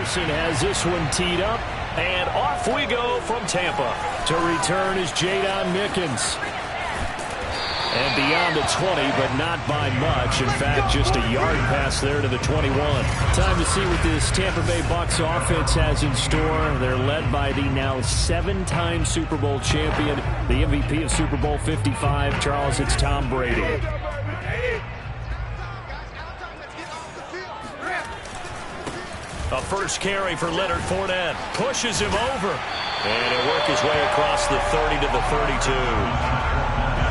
Jefferson has this one teed up, and off we go from Tampa. To return is Jadon Mickens. And beyond the 20, but not by much. In fact, just a yard pass there to the 21. Time to see what this Tampa Bay Bucs offense has in store. They're led by the now 7-time Super Bowl champion, the MVP of Super Bowl 55. Charles, it's Tom Brady. A first carry for Leonard Fournette. Pushes him over. And he'll work his way across the 30 to the 32.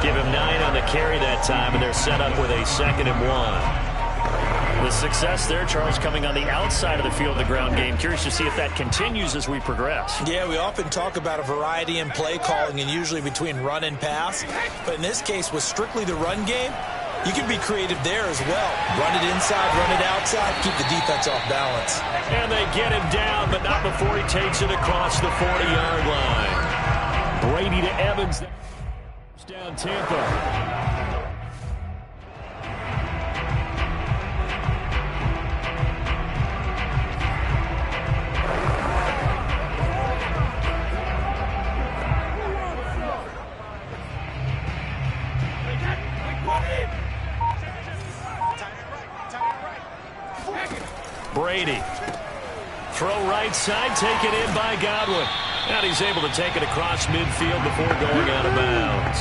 Give him 9 on the carry that time, and they're set up with a 2nd and 1. The success there, Charles, coming on the outside of the field of the ground game. Curious to see if that continues as we progress. Yeah, we often talk about a variety in play calling and usually between run and pass. But in this case, with strictly the run game, you can be creative there as well. Run it inside, run it outside, keep the defense off balance. And they get him down, but not before he takes it across the 40-yard line. Brady to Evans. Down Tampa. Brady. Throw right side, taken in by Godwin. And he's able to take it across midfield before going out of bounds.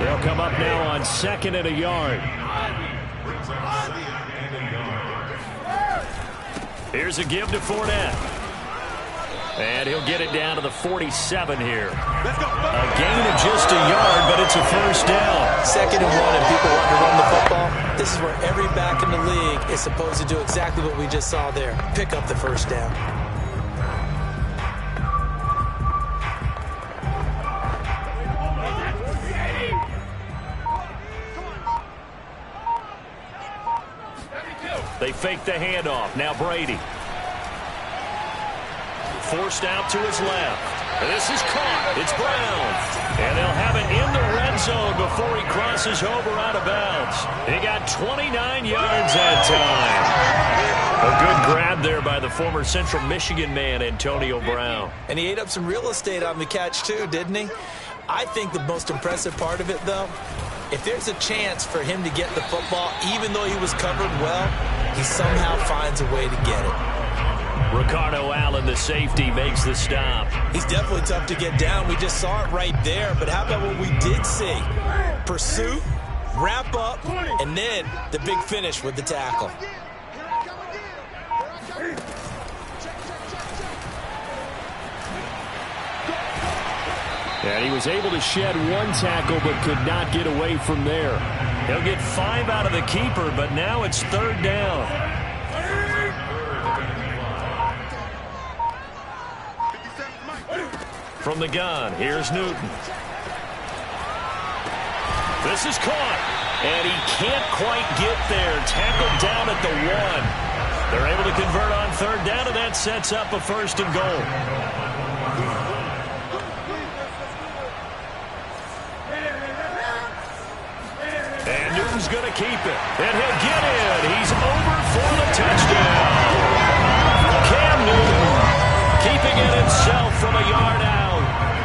They'll come up now on 2nd and a yard. Here's a give to Fournette. And he'll get it down to the 47 here. A gain of just a yard, but it's a first down. 2nd and 1, and people want to run the football. This is where every back in the league is supposed to do exactly what we just saw there. Pick up the first down. They fake the handoff. Now Brady. Forced out to his left. This is caught. It's Brown. And they'll have it in the red zone before he crosses over out of bounds. He got 29 yards that time. A good grab there by the former Central Michigan man, Antonio Brown. And he ate up some real estate on the catch too, didn't he? I think the most impressive part of it, though, if there's a chance for him to get the football, even though he was covered well, he somehow finds a way to get it. Ricardo Allen, the safety, makes the stop. He's definitely tough to get down. We just saw it right there. But how about what we did see? Pursuit, wrap up, and then the big finish with the tackle. And he was able to shed one tackle but could not get away from there. He'll get 5 out of the keeper, but now it's 3rd down. From the gun, here's Newton. This is caught, and he can't quite get there. Tackled down at the 1. They're able to convert on 3rd down, and that sets up a 1st and goal. And Newton's going to keep it, and he'll get in. He's over for the touchdown. Cam Newton keeping it himself from a yard out.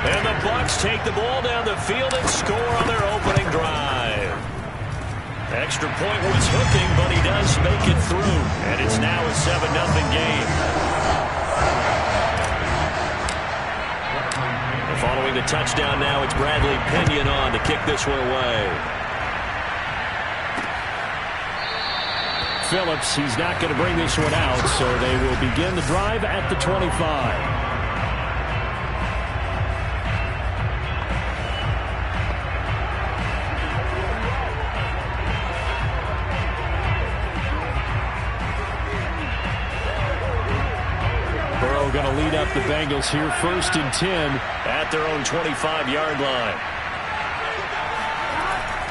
And the Bucs take the ball down the field and score on their opening drive. Extra point was hooking, but he does make it through. And it's now a 7-0 game. And following the touchdown now, it's Bradley Pinion on to kick this one away. Phillips, he's not going to bring this one out, so they will begin the drive at the 25. Going to lead up the Bengals here, 1st and 10 at their own 25-yard line.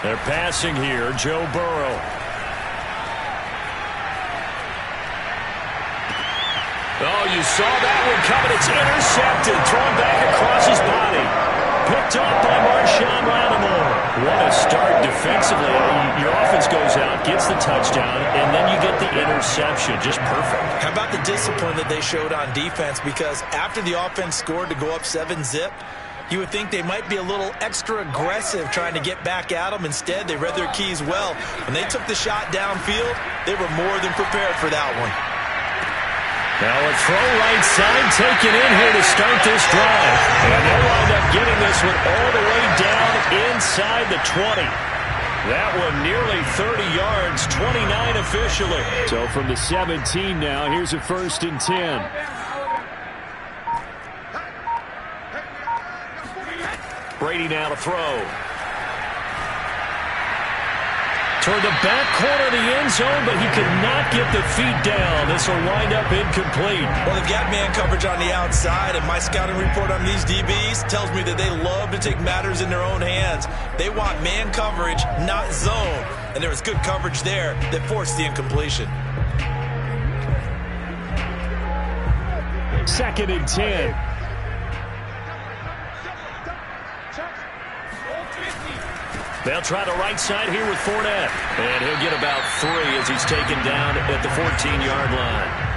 They're passing here, Joe Burrow. Oh, you saw that one coming. It's intercepted, thrown back across his body. Picked up by Marshawn Lattimore. What a start defensively. Your offense goes out, gets the touchdown, and then you get the interception. Just perfect. How about the discipline that they showed on defense? Because after the offense scored to go up 7-zip, you would think they might be a little extra aggressive trying to get back at them. Instead, they read their keys well. When they took the shot downfield, they were more than prepared for that one. Now a throw right side taken in here to start this drive. And they'll wind up getting this one all the way down inside the 20. That one nearly 30 yards, 29 officially. So from the 17 now, here's a 1st and 10. Brady now to throw. Toward the back corner of the end zone, but he could not get the feet down. This will wind up incomplete. Well, they've got man coverage on the outside, and my scouting report on these DBs tells me that they love to take matters in their own hands. They want man coverage, not zone. And there was good coverage there that forced the incompletion. 2nd and 10. They'll try the right side here with Fournette. And he'll get about 3 as he's taken down at the 14-yard line.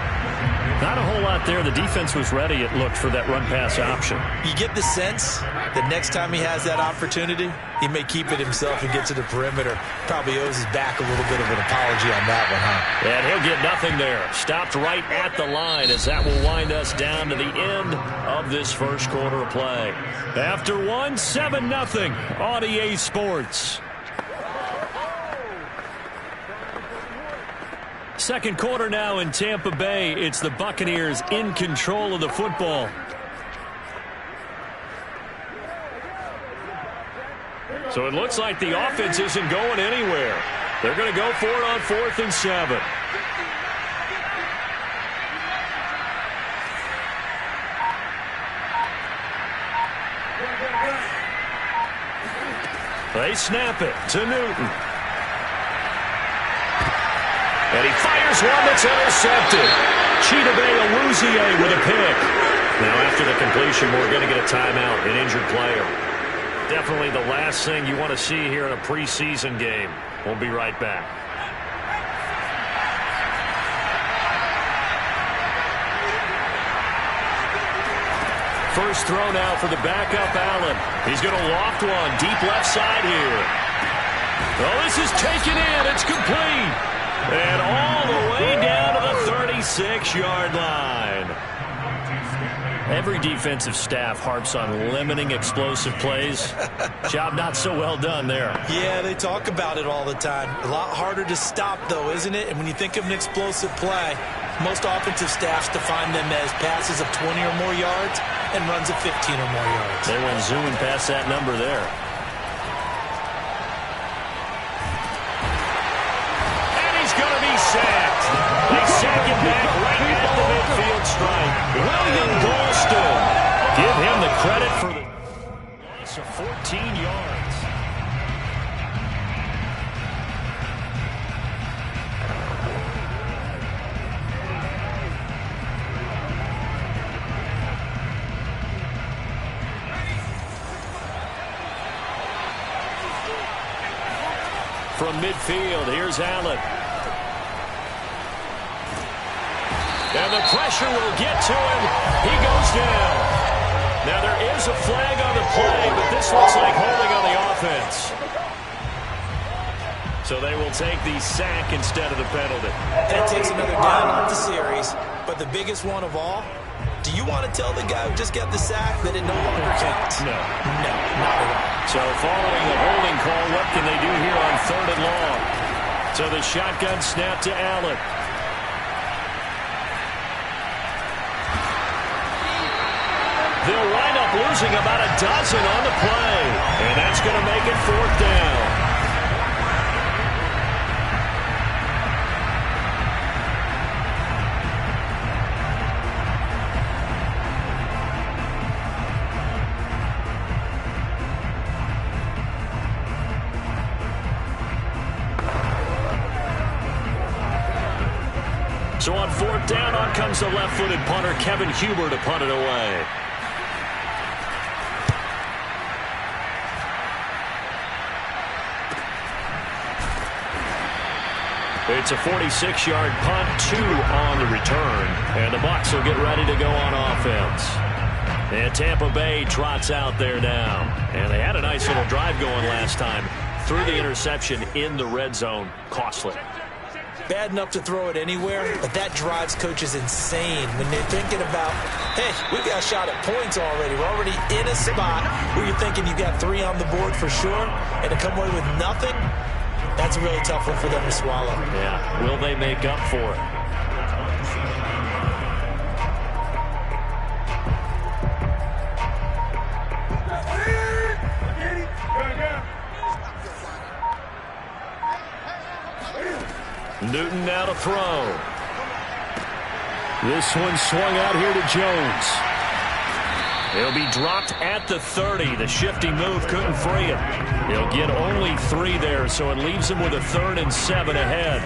Not a whole lot there. The defense was ready, it looked, for that run-pass option. You get the sense that next time he has that opportunity, he may keep it himself and get to the perimeter. Probably owes his back a little bit of an apology on that one, huh? And he'll get nothing there. Stopped right at the line as that will wind us down to the end of this first quarter of play. After one, 7-0 on EA Sports. Second quarter now in Tampa Bay. It's the Buccaneers in control of the football. So it looks like the offense isn't going anywhere. They're going to go for it on 4th and 7. They snap it to Newton. And he fires one that's intercepted. Chidobe Awuzie with a pick. Now after the completion, we're going to get a timeout, an injured player. Definitely the last thing you want to see here in a preseason game. We'll be right back. First throw now for the backup Allen. He's going to loft one deep left side here. Oh, this is taken in. It's complete. And all the way down to the 36-yard line. Every defensive staff harps on limiting explosive plays. Job not so well done there. Yeah, they talk about it all the time. A lot harder to stop, though, isn't it? And when you think of an explosive play, most offensive staffs define them as passes of 20 or more yards and runs of 15 or more yards. They went zooming past that number there. Going to be sacked. They sack him back right at the midfield stripe. William Golston. Give him the credit for the loss of 14 yards. From midfield, here's Allen. And the pressure will get to him. He goes down. Now there is a flag on the play, but this looks like holding on the offense. So they will take the sack instead of the penalty. And it takes another down off the series. But the biggest one of all, do you want to tell the guy who just got the sack that it no longer counts? No. No, not at all. So following the holding call, what can they do here on 3rd and long? So the shotgun snap to Allen. They'll wind up losing about a dozen on the play. And that's going to make it 4th down. So on 4th down, on comes the left-footed punter, Kevin Huber, to punt it away. It's a 46-yard punt, 2 on the return. And the Bucs will get ready to go on offense. And Tampa Bay trots out there now. And they had a nice little drive going last time. Threw the interception in the red zone. Costly. Bad enough to throw it anywhere, but that drives coaches insane when they're thinking about, hey, we've got a shot at points already. We're already in a spot where you're thinking you got 3 on the board for sure, and to come away with nothing, that's a really tough one for them to swallow. Yeah, will they make up for it? Newton now to throw. This one swung out here to Jones. He'll be dropped at the 30. The shifty move couldn't free it. He'll get only 3 there, so it leaves him with a 3rd and 7 ahead.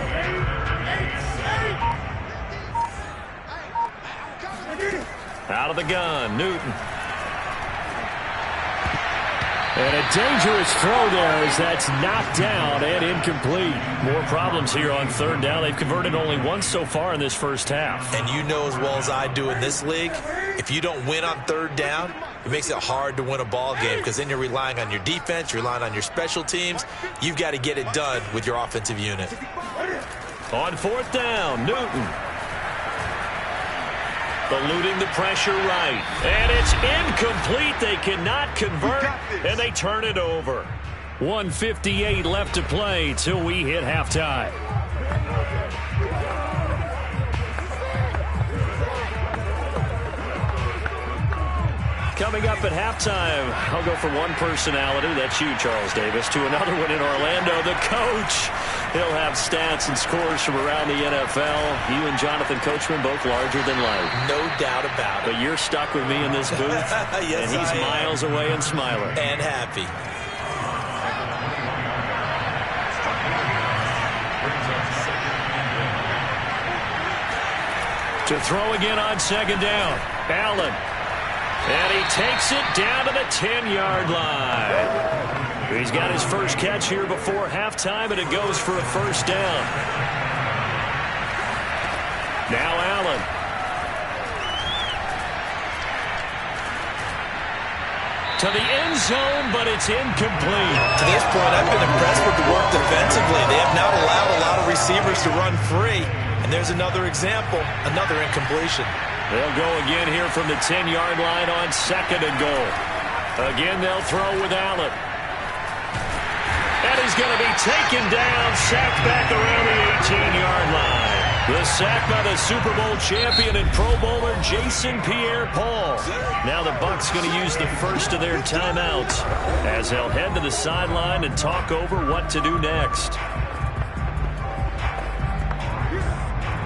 Out of the gun, Newton. And a dangerous throw there as that's knocked down and incomplete. More problems here on 3rd down. They've converted only once so far in this first half. And you know as well as I do in this league, if you don't win on 3rd down, it makes it hard to win a ball game because then you're relying on your defense, you're relying on your special teams. You've got to get it done with your offensive unit. On 4th down, Newton. Eluding the pressure right. And it's incomplete. They cannot convert, and they turn it over. 1:58 left to play till we hit halftime. Coming up at halftime, I'll go from one personality, that's you, Charles Davis, to another one in Orlando, the coach. He'll have stats and scores from around the NFL. You and Jonathan Coachman both larger than life. No doubt about it. But you're stuck with me in this booth, yes, and he's miles away and smiling. And happy. To throw again on 2nd down, Allen. And he takes it down to the 10-yard line. He's got his first catch here before halftime, and it goes for a 1st down. Now Allen. To the end zone, but it's incomplete. To this point, I've been impressed with the work defensively. They have not allowed a lot of receivers to run free. And there's another example, another incompletion. They'll go again here from the 10-yard line on 2nd and goal. Again, they'll throw with Allen. And he's going to be taken down, sacked back around the 18-yard line. The sack by the Super Bowl champion and Pro Bowler Jason Pierre-Paul. Now the Bucs going to use the first of their timeouts as they'll head to the sideline and talk over what to do next.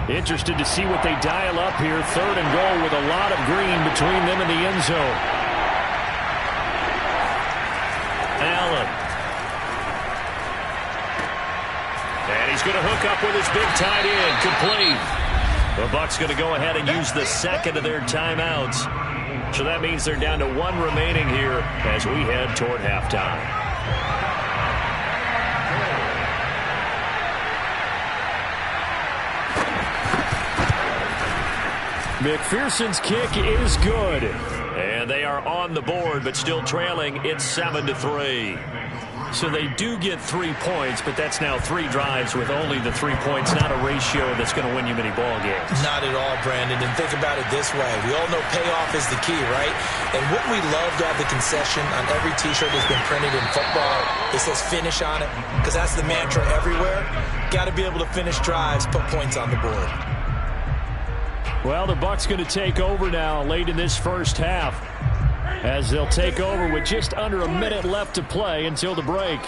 Interested to see what they dial up here. 3rd and goal with a lot of green between them and the end zone. Allen. And he's going to hook up with his big tight end. Complete. The Bucs going to go ahead and use the 2nd of their timeouts. So that means they're down to 1 remaining here as we head toward halftime. McPherson's kick is good. And they are on the board, but still trailing. It's 7-3. So they do get 3 points, but that's now 3 drives with only the 3 points, not a ratio that's going to win you many ball games. Not at all, Brandon. And think about it this way. We all know payoff is the key, right? And wouldn't we love to have the concession on every T-shirt that's been printed in football? It says finish on it, because that's the mantra everywhere. Got to be able to finish drives, put points on the board. Well, the Bucs going to take over now late in this first half, as they'll take over with just under a minute left to play until the break.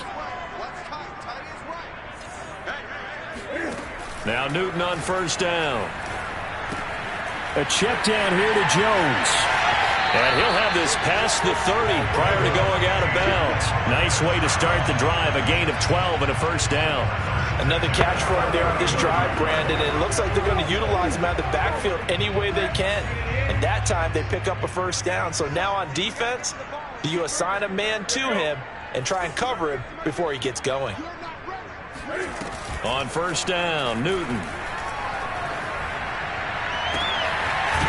Now Newton on 1st down. A check down here to Jones. And he'll have this past the 30 prior to going out of bounds. Nice way to start the drive. A gain of 12 and a 1st down. Another catch for him there on this drive, Brandon. And it looks like they're going to utilize him out of the backfield any way they can. And that time they pick up a 1st down. So now on defense, do you assign a man to him and try and cover him before he gets going? On first down, Newton.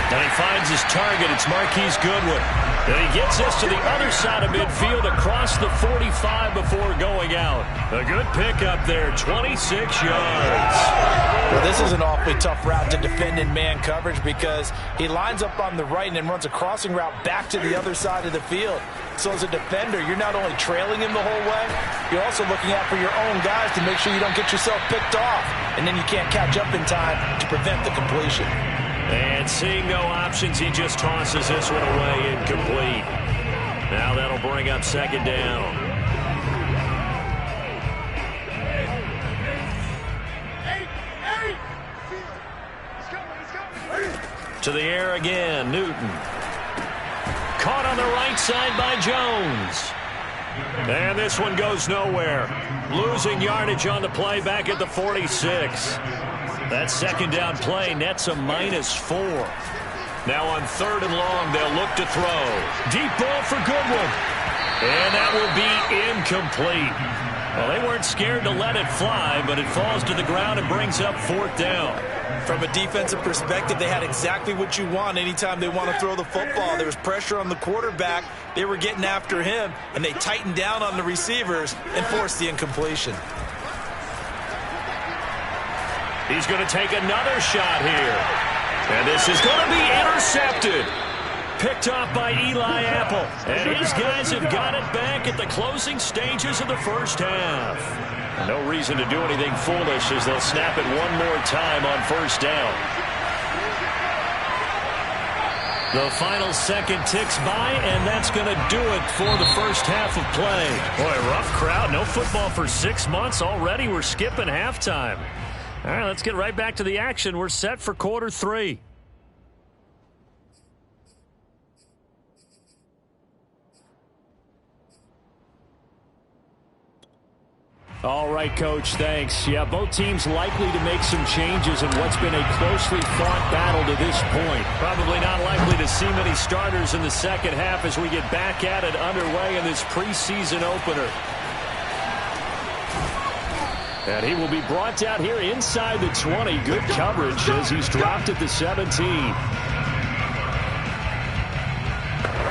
And he finds his target. It's Marquise Goodwin. And he gets this to the other side of midfield across the 45 before going out. A good pickup there, 26 yards. Well, this is an awfully tough route to defend in man coverage because he lines up on the right and then runs a crossing route back to the other side of the field. So as a defender, you're not only trailing him the whole way, you're also looking out for your own guys to make sure you don't get yourself picked off. And then you can't catch up in time to prevent the completion. And seeing no options, he just tosses this one away incomplete. Now that'll bring up second down. To the air again, Newton. Caught on the right side by Jones. And this one goes nowhere. Losing yardage on the play back at the 46. That second down play nets a -4. Now on third and long, they'll look to throw. Deep ball for Goodwin. And that will be incomplete. Well, they weren't scared to let it fly, but it falls to the ground and brings up fourth down. From a defensive perspective, they had exactly what you want anytime they want to throw the football. There was pressure on the quarterback. They were getting after him, and they tightened down on the receivers and forced the incompletion. He's going to take another shot here. And this is going to be intercepted. Picked off by Eli Apple. And his guys have got it back at the closing stages of the first half. No reason to do anything foolish as they'll snap it one more time on first down. The final second ticks by, and that's going to do it for the first half of play. Boy, rough crowd. No football for 6 months already. We're skipping halftime. All right, let's get right back to the action. We're set for quarter 3. All right, Coach, thanks. Yeah, both teams likely to make some changes in what's been a closely fought battle to this point. Probably not likely to see many starters in the second half as we get back at it underway in this preseason opener. And he will be brought down here inside the 20. Good coverage as he's dropped at the 17.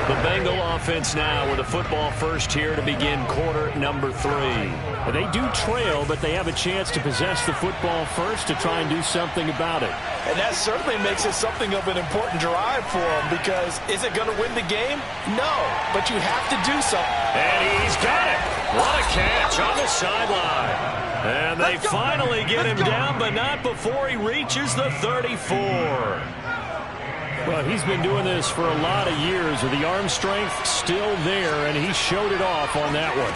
The Bengal offense now with a football first here to begin quarter number 3. They do trail, but they have a chance to possess the football first to try and do something about it. And that certainly makes it something of an important drive for them because is it going to win the game? No, but you have to do something. And he's got it. What a catch on the sideline. And they finally get him down, but not before he reaches the 34. Well, he's been doing this for a lot of years with the arm strength still there, and he showed it off on that one.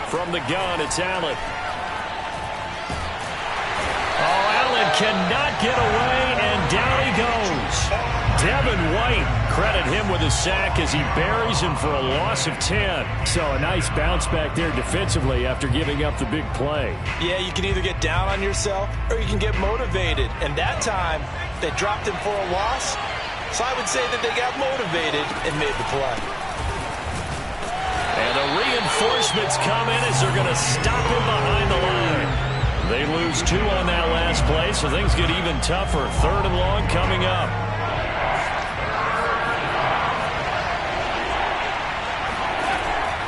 From the gun, it's Allen. Oh, Allen cannot get away, and down he goes. Devin White, credit him with a sack as he buries him for a loss of 10. So a nice bounce back there defensively after giving up the big play. Yeah, you can either get down on yourself or you can get motivated. And that time, they dropped him for a loss. So I would say that they got motivated and made the play. And the reinforcements come in as they're going to stop him behind the line. They lose 2 on that last play, so things get even tougher. Third and long coming up.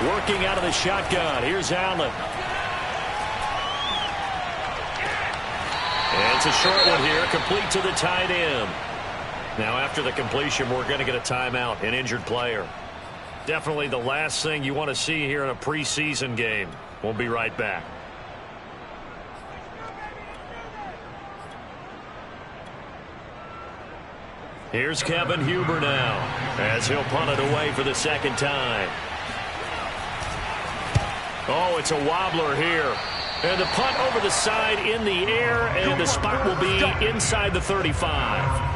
Working out of the shotgun. Here's Allen. And it's a short one here, complete to the tight end. Now after the completion, we're going to get a timeout, an injured player. Definitely the last thing you want to see here in a preseason game. We'll be right back. Here's Kevin Huber now as he'll punt it away for the second time. Oh, it's a wobbler here. And the punt over the side in the air, and the spot will be inside the 35.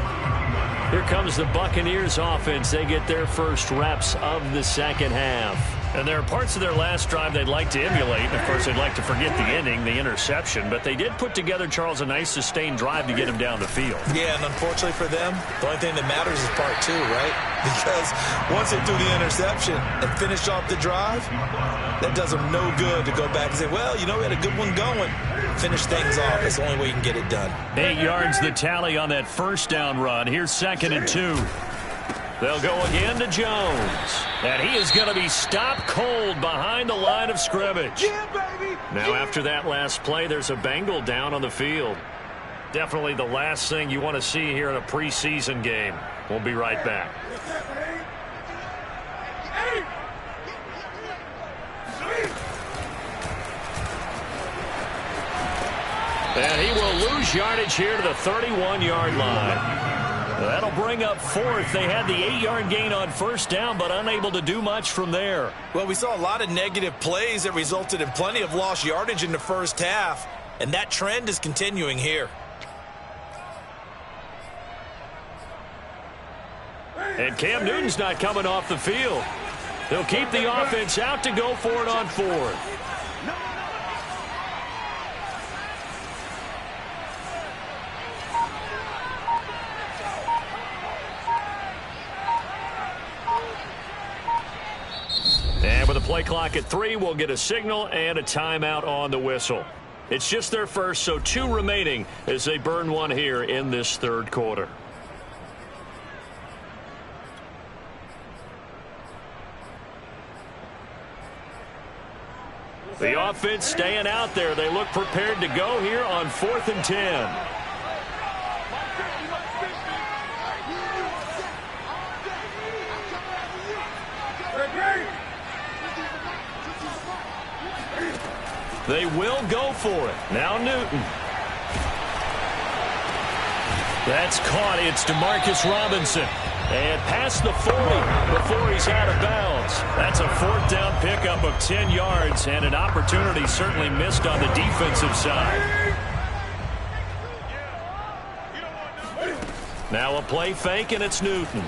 Here comes the Buccaneers offense. They get their first reps of the second half. And there are parts of their last drive they'd like to emulate. And, of course, they'd like to forget the ending, the interception. But they did put together, Charles, a nice sustained drive to get him down the field. Yeah, and unfortunately for them, the only thing that matters is part two, right? Because once they threw the interception and finished off the drive, that does them no good to go back and say, well, you know, we had a good one going. Finish things off. That's the only way you can get it done. 8 yards the tally on that first down run. Here's 2nd and 2. They'll go again to Jones. And he is going to be stopped cold behind the line of scrimmage. Yeah, baby. Now, after that last play, there's a Bengal down on the field. Definitely the last thing you want to see here in a preseason game. We'll be right back. And he will lose yardage here to the 31-yard line. That'll bring up 4th. They had the 8-yard gain on first down, but unable to do much from there. Well, we saw a lot of negative plays that resulted in plenty of lost yardage in the first half, and that trend is continuing here. And Cam Newton's not coming off the field. They'll keep the offense out to go for it on 4th. And with the play clock at 3, we'll get a signal and a timeout on the whistle. It's just their first, so 2 remaining as they burn one here in this third quarter. The offense staying out there. They look prepared to go here on 4th and 10. They will go for it. Now Newton. That's caught. It's DeMarcus Robinson. And past the 40 before he's out of bounds. That's a 4th down pickup of 10 yards and an opportunity certainly missed on the defensive side. Now a play fake, and it's Newton.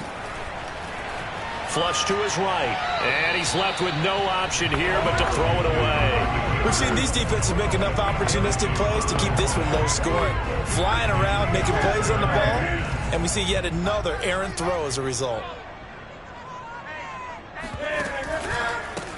Flush to his right. And he's left with no option here but to throw it away. We've seen these defenses make enough opportunistic plays to keep this one low scoring. Flying around, making plays on the ball, and we see yet another errant throw as a result.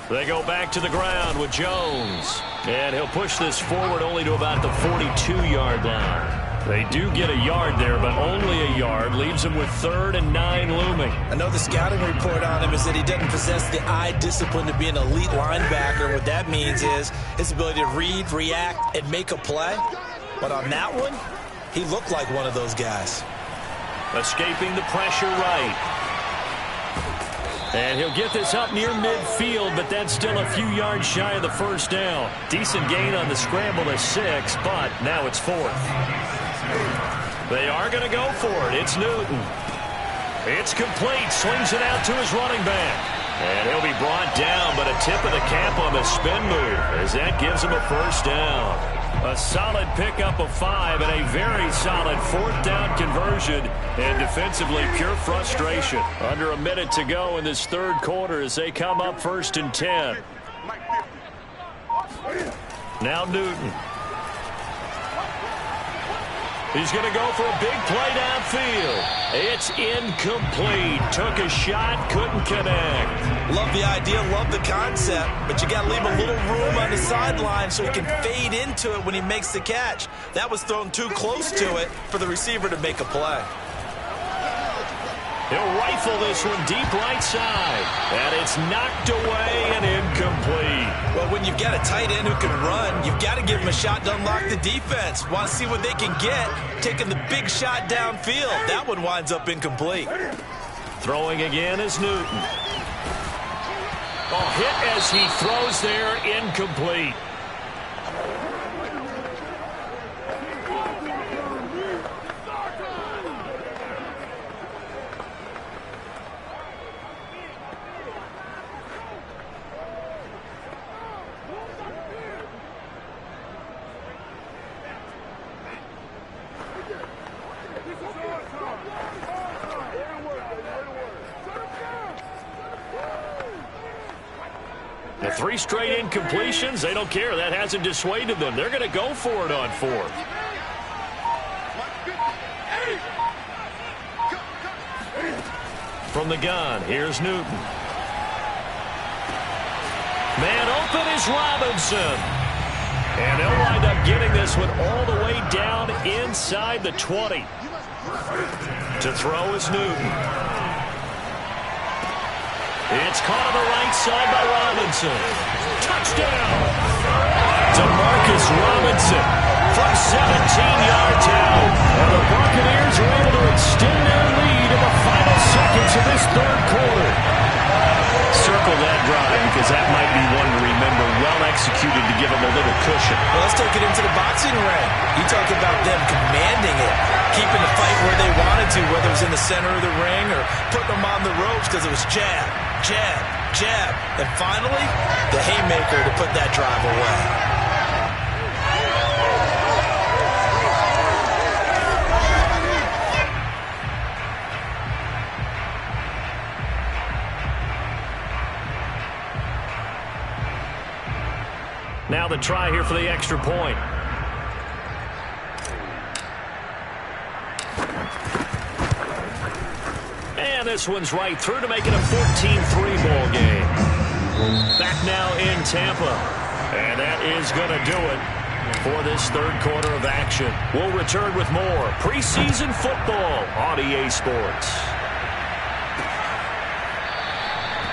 They go back to the ground with Jones. And he'll push this forward only to about the 42-yard line. They do get a yard there, but only a yard. Leaves him with 3rd and 9 looming. I know the scouting report on him is that he doesn't possess the eye discipline to be an elite linebacker. What that means is his ability to read, react, and make a play. But on that one, he looked like one of those guys. Escaping the pressure right. And he'll get this up near midfield, but that's still a few yards shy of the first down. Decent gain on the scramble to 6, but now it's 4th. They are going to go for it. It's Newton. It's complete. Slings it out to his running back. And he'll be brought down, but a tip of the cap on the spin move as that gives him a first down. A solid pickup of 5 and a very solid 4th down conversion. And defensively, pure frustration. Under a minute to go in this third quarter as they come up 1st and 10. Now Newton. He's going to go for a big play downfield. It's incomplete. Took a shot, couldn't connect. Love the idea, love the concept, but you got to leave a little room on the sideline so he can fade into it when he makes the catch. That was thrown too close to it for the receiver to make a play. He'll rifle this one deep right side. And it's knocked away and incomplete. Well, when you've got a tight end who can run, you've got to give him a shot to unlock the defense. Want to see what they can get, taking the big shot downfield. That one winds up incomplete. Throwing again is Newton. Oh, hit as he throws there, incomplete. The 3 straight incompletions, they don't care. That hasn't dissuaded them. They're going to go for it on 4th. From the gun, here's Newton. Man open is Robinson. And they'll wind up getting this one all the way down inside the 20. To throw is Newton. It's caught on the right side by Robinson. Touchdown! DeMarcus Robinson from 17 yards out. And the Buccaneers are able to extend their lead in the final seconds of this 3rd quarter. Circle that drive because that might be one to remember. Well executed to give them a little cushion. Well, let's take it into the boxing ring. You talk about them commanding it, keeping the fight where they wanted to, whether it was in the center of the ring or putting them on the ropes because it was jab, jab, jab. And finally, the haymaker to put that drive away. Now the try here for the extra point. And this one's right through to make it a 14-3 ball game. Back now in Tampa. And that is going to do it for this 3rd quarter of action. We'll return with more preseason football on EA Sports.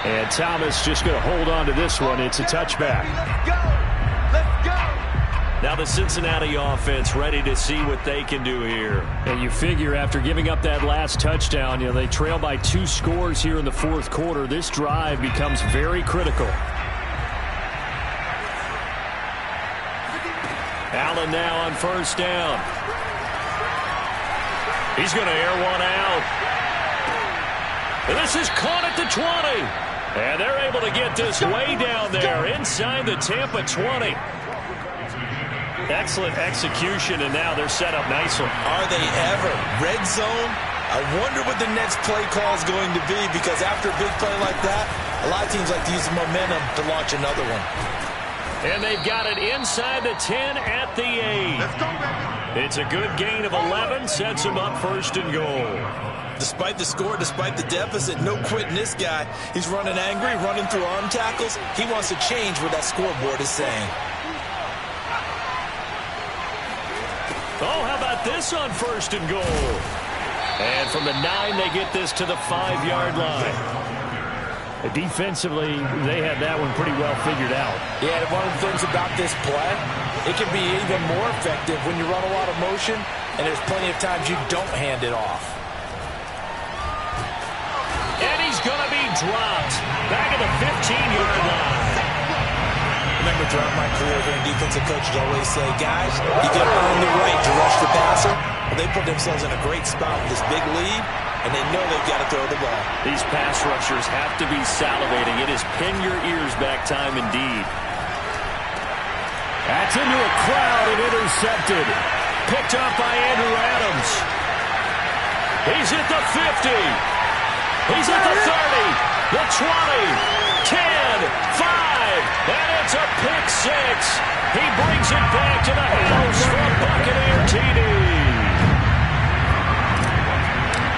And Thomas just going to hold on to this one. It's a touchback. Now the Cincinnati offense ready to see what they can do here. And you figure after giving up that last touchdown, they trail by 2 scores here in the 4th quarter. This drive becomes very critical. Allen now on 1st down. He's going to air one out. And this is caught at the 20. And they're able to get this way down there inside the Tampa 20. Excellent execution, and now they're set up nicely. Are they ever? Red zone? I wonder what the next play call is going to be, because after a big play like that, a lot of teams like to use the momentum to launch another one. And they've got it inside the 10 at the 8. Let's go, baby. It's a good gain of 11, sets them up 1st and goal. Despite the score, despite the deficit, no quitting this guy. He's running angry, running through arm tackles. He wants to change what that scoreboard is saying. Oh, how about this on 1st and goal? And from the 9, they get this to the 5-yard line. Defensively, they had that one pretty well figured out. Yeah, and one of the things about this play, it can be even more effective when you run a lot of motion, and there's plenty of times you don't hand it off. And he's going to be dropped back at the 15-yard line. Remember, throughout my career here, defensive coaches always say, guys, you got to earn the right to rush the passer. Well, they put themselves in a great spot with this big lead, and they know they've got to throw the ball. These pass rushers have to be salivating. It is pin your ears back time indeed. That's into a crowd and intercepted. Picked up by Andrew Adams. He's at the 50. He's at the 30, the 20, 10, 5, and it's a pick 6. He brings it back to the house for Buccaneer TD.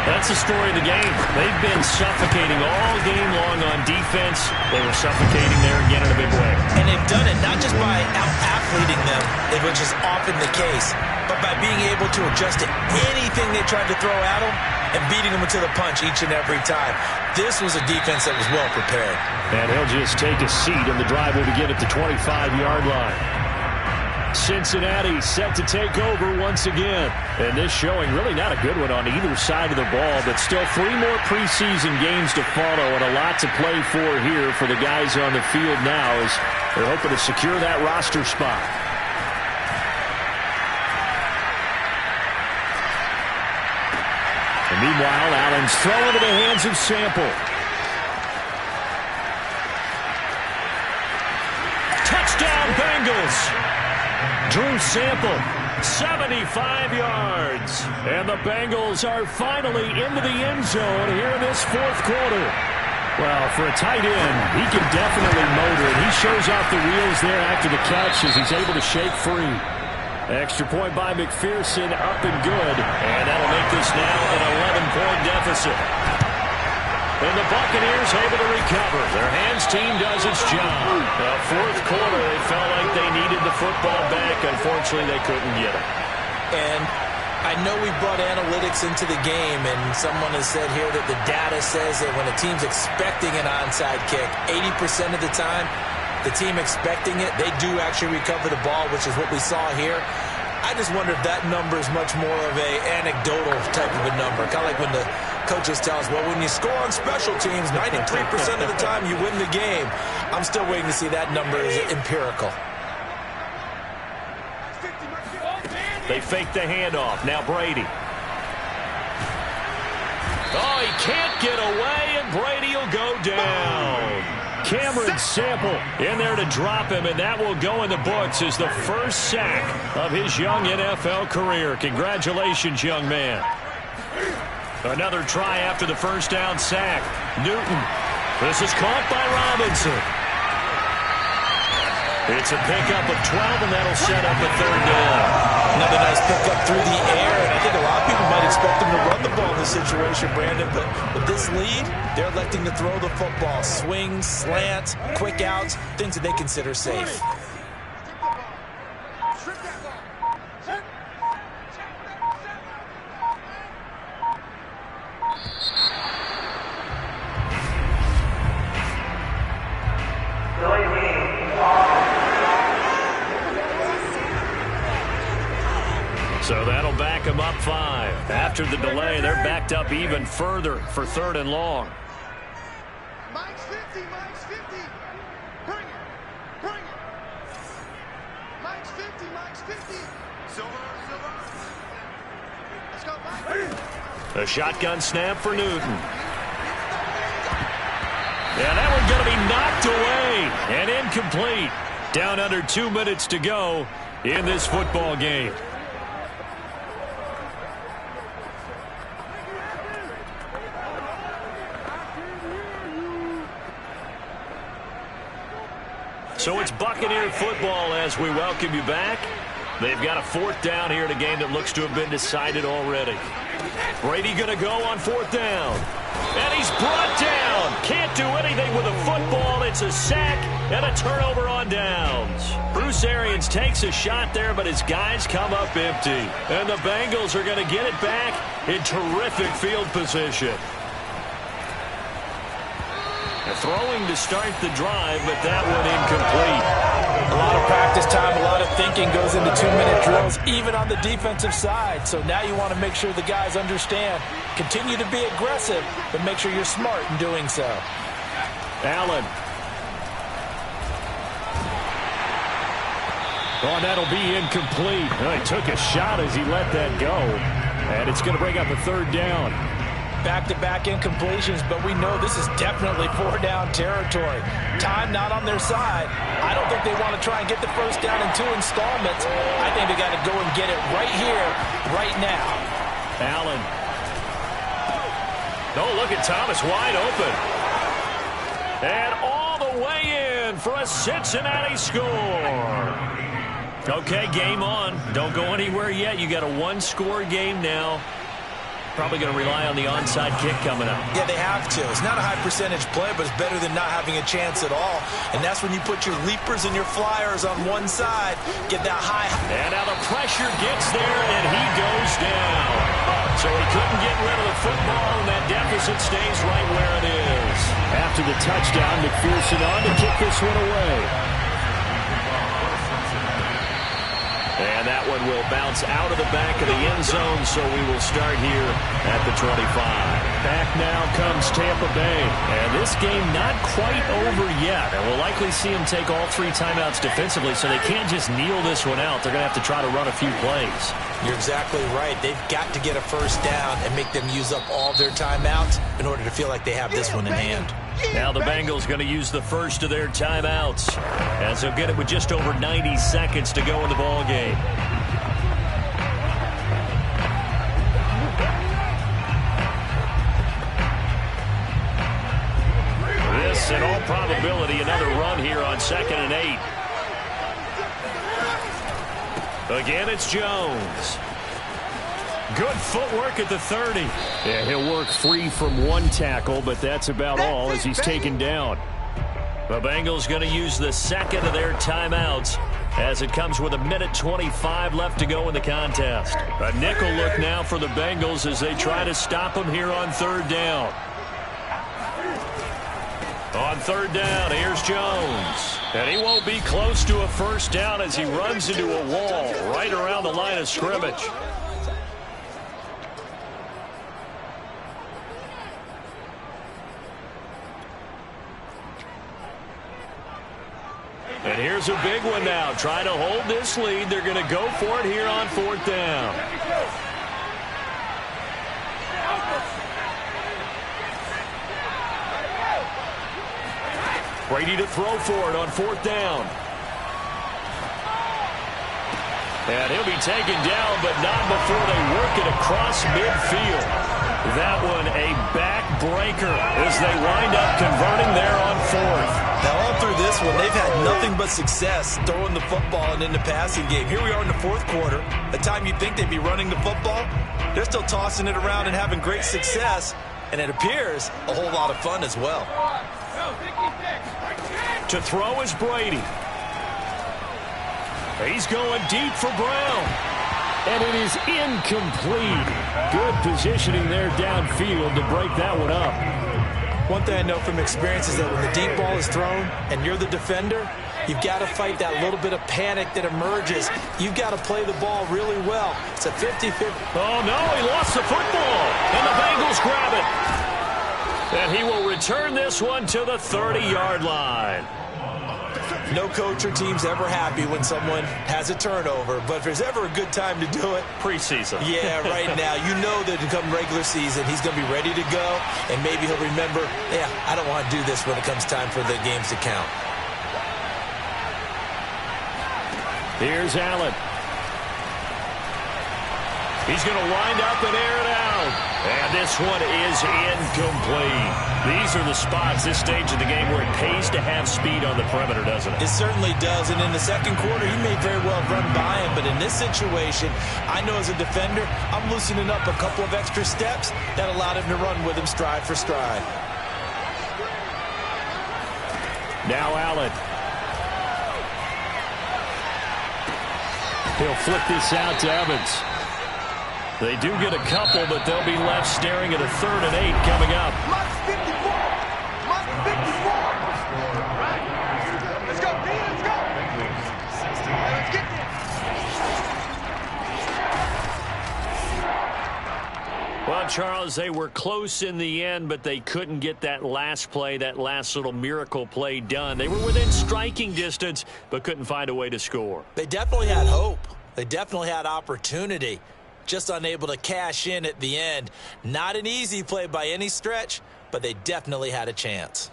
That's the story of the game. They've been suffocating all game long on defense. They were suffocating there again in a big way. And they've done it not just by out-athleting them, which is often the case, but by being able to adjust to anything they tried to throw at them and beating them to the punch each and every time. This was a defense that was well prepared. And he'll just take a seat, and the drive will begin at the 25-yard line. Cincinnati set to take over once again. And this showing really not a good one on either side of the ball, but still 3 more preseason games to follow and a lot to play for here for the guys on the field now as they're hoping to secure that roster spot. And meanwhile, Allen's throw into the hands of Sample. Touchdown, Bengals! Drew Sample, 75 yards. And the Bengals are finally into the end zone here in this 4th quarter. Well, for a tight end, he can definitely motor it. He shows off the wheels there after the catch as he's able to shake free. Extra point by McPherson, up and good. And that'll make this now an 11-point deficit. And the Buccaneers able to recover. Their hands team does its job. Now, fourth quarter, they felt like they needed the football back. Unfortunately, they couldn't get it. And I know we brought analytics into the game, and someone has said here that the data says that when a team's expecting an onside kick, 80% of the time, the team expecting it, they do actually recover the ball, which is what we saw here. I just wonder if that number is much more of a anecdotal type of a number. Kind of like when the coaches tell us, well, when you score on special teams, 93% of the time you win the game. I'm still waiting to see that number is empirical. They fake the handoff. Now Brady. Oh, he can't get away, and Brady will go down. Cameron Sample in there to drop him, and that will go in the books as the first sack of his young NFL career. Congratulations, young man. Another try after the first down sack. Newton. This is caught by Robinson. It's a pickup of 12, and that'll set up a third down. Another nice pickup through the air, and I think a lot of people might expect him to run the ball in this situation, Brandon, but with this lead, they're electing to throw the football. Swings, slants, quick outs, things that they consider safe. So that'll back them up 5. After the delay, they're backed up even further for 3rd and long. Mike's 50, Mike's 50. Bring it, bring it. Mike's 50, Mike's 50. Silver, silver. Let's go, Mike. A shotgun snap for Newton. And that one's going to be knocked away and incomplete. Down under 2 minutes to go in this football game. So it's Buccaneer football as we welcome you back. They've got a 4th down here in a game that looks to have been decided already. Brady going to go on 4th down. And he's brought down. Can't do anything with a football. It's a sack and a turnover on downs. Bruce Arians takes a shot there, but his guys come up empty. And the Bengals are going to get it back in terrific field position. Throwing to start the drive, but that one incomplete. A lot of practice time, a lot of thinking goes into 2-minute drills, even on the defensive side. So now you want to make sure the guys understand. Continue to be aggressive, but make sure you're smart in doing so. Allen. Oh, that'll be incomplete. He took a shot as he let that go. And it's going to bring up a 3rd down. Back-to-back incompletions, but we know this is definitely 4-down territory. Time not on their side. I don't think they want to try and get the first down in 2 installments. I think they got to go and get it right here, right now. Allen. Oh, look at Thomas wide open. And all the way in for a Cincinnati score. Okay, game on. Don't go anywhere yet. You got a 1-score game now. Probably going to rely on the onside kick coming up. Yeah, they have to. It's not a high percentage play, but it's better than not having a chance at all. And that's when you put your leapers and your flyers on one side, get that high. And now the pressure gets there, and he goes down. So he couldn't get rid of the football, and that deficit stays right where it is. After the touchdown, McPherson on to kick this one away. And that one will bounce out of the back of the end zone, so we will start here at the 25. Back now comes Tampa Bay. And this game not quite over yet. And we'll likely see them take all 3 timeouts defensively, so they can't just kneel this one out. They're going to have to try to run a few plays. You're exactly right. They've got to get a first down and make them use up all their timeouts in order to feel like they have this one in hand. Now the Bengals going to use the first of their timeouts, as they'll get it with just over 90 seconds to go in the ball game. probability another run here on 2nd and 8. Again, it's Jones. Good footwork at the 30. Yeah, he'll work free from one tackle, but that's about all as he's taken down. The Bengals going to use the second of their timeouts as it comes with 1:25 left to go in the contest. A nickel look now for the Bengals as they try to stop him here on 3rd down. On 3rd down, here's Jones. And he won't be close to a first down as he runs into a wall right around the line of scrimmage. And here's a big one now. Trying to hold this lead. They're going to go for it here on 4th down. Brady to throw for it on 4th down. And he'll be taken down, but not before they work it across midfield. That one a backbreaker as they wind up converting there on 4th. Now, all through this one, they've had nothing but success throwing the football and in the passing game. Here we are in the 4th quarter. The time you'd think they'd be running the football, they're still tossing it around and having great success. And it appears a whole lot of fun as well. To throw is Brady. He's going deep for Brown. And it is incomplete. Good positioning there downfield to break that one up. One thing I know from experience is that when the deep ball is thrown and you're the defender, you've got to fight that little bit of panic that emerges. You've got to play the ball really well. It's a 50-50. Oh, no, he lost the football. And the Bengals grab it. And he will return this one to the 30-yard line. No coach or team's ever happy when someone has a turnover, but if there's ever a good time to do it, preseason. Yeah, right now. You know that come regular season, he's going to be ready to go, and maybe he'll remember, yeah, I don't want to do this when it comes time for the games to count. Here's Allen. He's going to wind up and air it out. And this one is incomplete. These are the spots, this stage of the game, where it pays to have speed on the perimeter, doesn't it? It certainly does. And in the 2nd quarter, he may very well run by him. But in this situation, I know as a defender, I'm loosening up a couple of extra steps that allowed him to run with him stride for stride. Now Allen. He'll flip this out to Evans. They do get a couple, but they'll be left staring at a 3rd and 8 coming up. Bucs 54. Bucs 54. Let's go, D. Let's go. Let's get there. Well, Charles, they were close in the end, but they couldn't get that last play, that last little miracle play done. They were within striking distance, but couldn't find a way to score. They definitely had hope. They definitely had opportunity. Just unable to cash in at the end. Not an easy play by any stretch, but they definitely had a chance.